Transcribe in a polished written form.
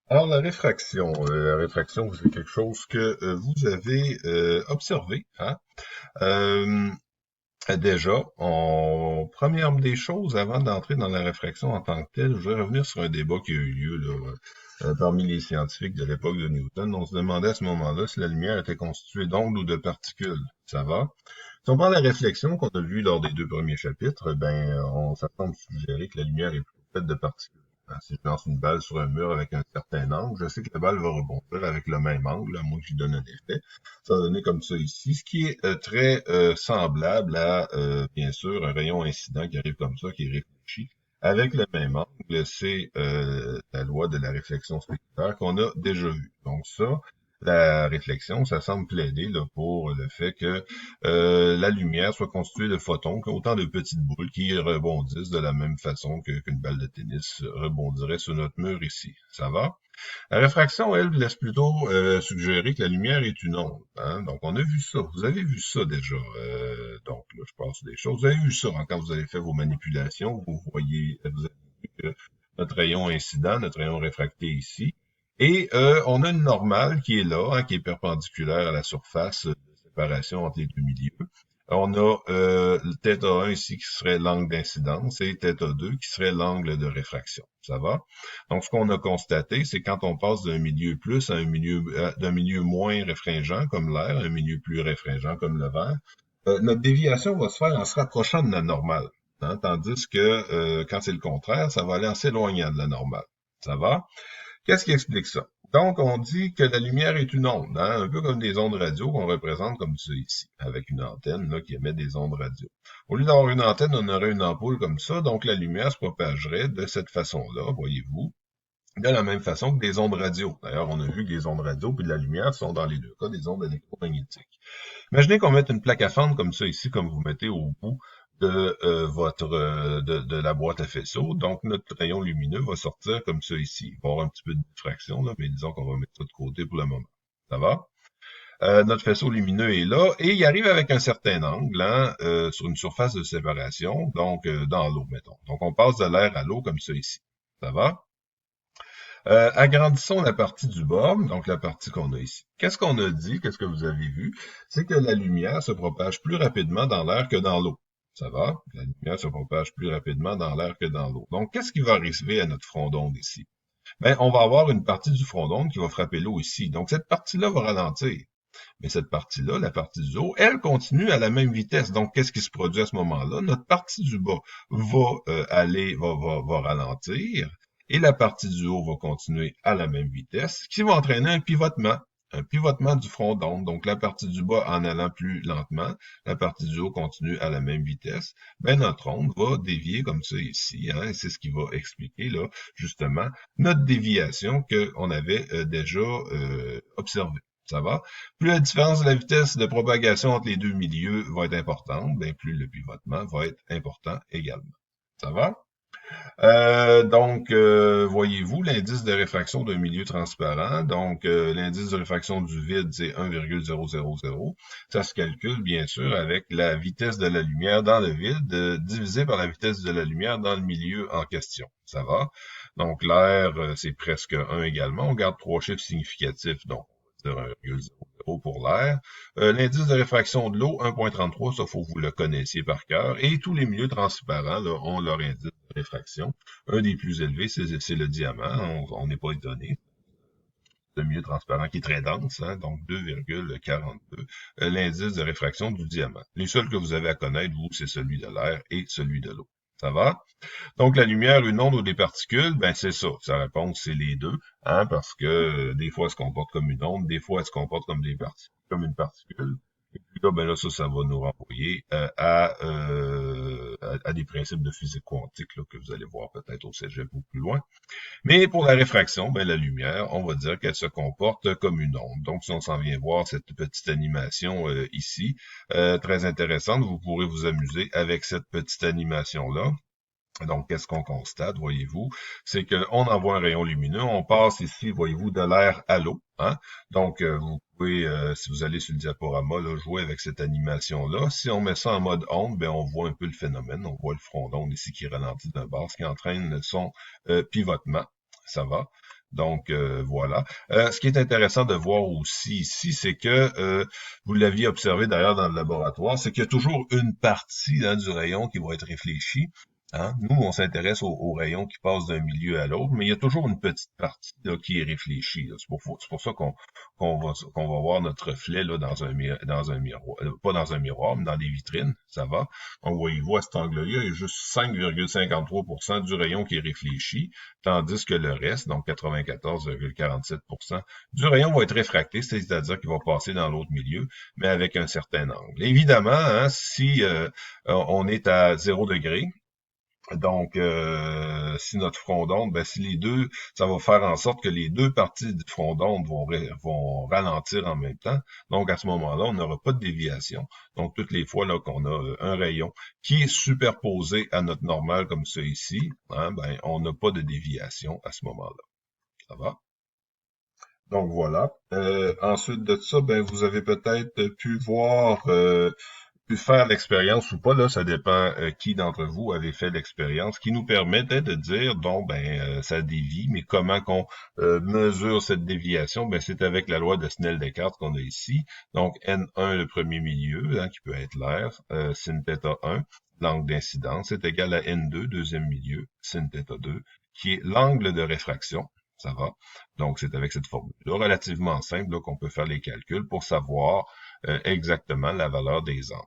Alors, la réfraction, c'est quelque chose que vous avez observé, hein? Euh, Déjà, première des choses, avant d'entrer dans la réfraction en tant que telle, je vais revenir sur un débat qui a eu lieu là, parmi les scientifiques de l'époque de Newton. On se demandait à ce moment-là si la lumière était constituée d'ondes ou de particules. Ça va? Si on prend la réflexion qu'on a vue lors des deux premiers chapitres, on s'attend à suggérer que la lumière est plutôt faite de particules. Hein, si je lance une balle sur un mur avec un certain angle, je sais que la balle va rebondir avec le même angle, à moins que je lui donne un effet. Ça va donner comme ça ici, ce qui est très semblable à, bien sûr, un rayon incident qui arrive comme ça, qui est réfléchi. Avec le même angle, c'est la loi de la réflexion spectaculaire qu'on a déjà vue. Donc ça, la réflexion, ça semble plaider là, pour le fait que la lumière soit constituée de photons, autant de petites boules qui rebondissent de la même façon qu'une balle de tennis rebondirait sur notre mur ici. Ça va? La réfraction, elle, laisse plutôt suggérer que la lumière est une onde. Hein? Donc, on a vu ça. Vous avez vu ça déjà. Donc, là, je passe des choses. Vous avez vu ça hein, quand vous avez fait vos manipulations. Vous avez vu que notre rayon incident, notre rayon réfracté ici. Et on a une normale qui est là, hein, qui est perpendiculaire à la surface de séparation entre les deux milieux. On a le θ1 ici qui serait l'angle d'incidence et θ2 qui serait l'angle de réfraction. Ça va? Donc, ce qu'on a constaté, c'est quand on passe d'un milieu plus à d'un milieu moins réfringent comme l'air, un milieu plus réfringent comme le verre, notre déviation va se faire en se rapprochant de la normale. Hein, tandis que quand c'est le contraire, ça va aller en s'éloignant de la normale. Ça va? Qu'est-ce qui explique ça? Donc, on dit que la lumière est une onde, hein, un peu comme des ondes radio qu'on représente comme ça ici, avec une antenne là, qui émet des ondes radio. Au lieu d'avoir une antenne, on aurait une ampoule comme ça, donc la lumière se propagerait de cette façon-là, voyez-vous, de la même façon que des ondes radio. D'ailleurs, on a vu que les ondes radio et de la lumière sont dans les deux cas des ondes électromagnétiques. Imaginez qu'on mette une plaque à fendre comme ça ici, comme vous mettez au bout de de la boîte à faisceau. Donc, notre rayon lumineux va sortir comme ça ici. Il va y avoir un petit peu de diffraction, là, mais disons qu'on va mettre ça de côté pour le moment. Ça va? Notre faisceau lumineux est là et il arrive avec un certain angle hein, sur une surface de séparation, donc dans l'eau, mettons. Donc, on passe de l'air à l'eau comme ça ici. Ça va? Agrandissons la partie du bas, donc la partie qu'on a ici. Qu'est-ce qu'on a dit? Qu'est-ce que vous avez vu? C'est que la lumière se propage plus rapidement dans l'air que dans l'eau. Ça va? La lumière se propage plus rapidement dans l'air que dans l'eau. Donc, qu'est-ce qui va arriver à notre front d'onde ici? Ben, on va avoir une partie du front d'onde qui va frapper l'eau ici. Donc, cette partie-là va ralentir. Mais cette partie-là, la partie du haut, elle continue à la même vitesse. Donc, qu'est-ce qui se produit à ce moment-là? Notre partie du bas va ralentir et la partie du haut va continuer à la même vitesse, ce qui va entraîner un pivotement du front d'onde. Donc, la partie du bas en allant plus lentement, la partie du haut continue à la même vitesse. Ben, notre onde va dévier comme ça ici, hein, et c'est ce qui va expliquer, là, justement, notre déviation qu'on avait déjà observée. Ça va? Plus la différence de la vitesse de propagation entre les deux milieux va être importante, ben plus le pivotement va être important également. Ça va? Voyez-vous l'indice de réfraction d'un milieu transparent. Donc, l'indice de réfraction du vide, c'est 1,000. Ça se calcule, bien sûr, avec la vitesse de la lumière dans le vide divisé par la vitesse de la lumière dans le milieu en question. Ça va? Donc, l'air, c'est presque 1 également. On garde trois chiffres significatifs, donc on va dire 1,00 pour l'air. L'indice de réfraction de l'eau, 1,33, ça faut que vous le connaissiez par cœur. Et tous les milieux transparents là, ont leur indice de réfraction. Un des plus élevés, c'est le diamant. On n'est pas étonné. Le milieu transparent qui est très dense, hein, donc 2,42, l'indice de réfraction du diamant. Les seuls que vous avez à connaître, vous, c'est celui de l'air et celui de l'eau. Ça va? Donc, la lumière, une onde ou des particules, ben c'est ça. Sa réponse, c'est les deux, hein, parce que des fois, elle se comporte comme une onde, des fois, elle se comporte comme des particules, comme une particule. Et puis là, ben là, ça va nous renvoyer à des principes de physique quantique là, que vous allez voir peut-être au cégep ou plus loin. Mais pour la réfraction, ben, la lumière, on va dire qu'elle se comporte comme une onde. Donc, si on s'en vient voir cette petite animation ici, très intéressante, vous pourrez vous amuser avec cette petite animation-là. Donc, qu'est-ce qu'on constate, voyez-vous? C'est qu'on envoie un rayon lumineux, on passe ici, voyez-vous, de l'air à l'eau. Hein? Donc, vous pouvez, si vous allez sur le diaporama, là, jouer avec cette animation-là. Si on met ça en mode onde, ben, on voit un peu le phénomène. On voit le front d'onde ici qui ralentit d'un bord, ce qui entraîne son pivotement. Ça va? Donc, voilà. Ce qui est intéressant de voir aussi ici, c'est que, vous l'aviez observé d'ailleurs dans le laboratoire, c'est qu'il y a toujours une partie hein, du rayon qui va être réfléchie. Hein. Nous, on s'intéresse aux rayons qui passent d'un milieu à l'autre, mais il y a toujours une petite partie là, qui est réfléchie. Là. C'est pour ça qu'on va voir notre reflet là, dans un miroir, pas dans un miroir, mais dans des vitrines, ça va. Donc, voyez-vous, à cet angle-là, il y a juste 5,53% du rayon qui est réfléchi, tandis que le reste, donc 94,47% du rayon va être réfracté, c'est-à-dire qu'il va passer dans l'autre milieu, mais avec un certain angle. Évidemment, hein, si on est à 0 degré, donc, si notre front d'onde, ben, si les deux, ça va faire en sorte que les deux parties du front d'onde vont ralentir en même temps. Donc, à ce moment-là, on n'aura pas de déviation. Donc, toutes les fois là qu'on a un rayon qui est superposé à notre normal comme ça ici, hein, ben, on n'a pas de déviation à ce moment-là. Ça va? Donc voilà. Ensuite de ça, ben vous avez peut-être pu faire l'expérience ou pas, là, ça dépend qui d'entre vous avait fait l'expérience, qui nous permettait de dire, donc, ben, ça dévie, mais comment qu'on mesure cette déviation? Ben, c'est avec la loi de Snell-Descartes qu'on a ici. Donc, N1, le premier milieu, hein, qui peut être l'air, sin θ 1, l'angle d'incidence, est égal à N2, deuxième milieu, sin θ 2, qui est l'angle de réfraction. Ça va. Donc, c'est avec cette formule-là relativement simple là, qu'on peut faire les calculs pour savoir exactement la valeur des angles.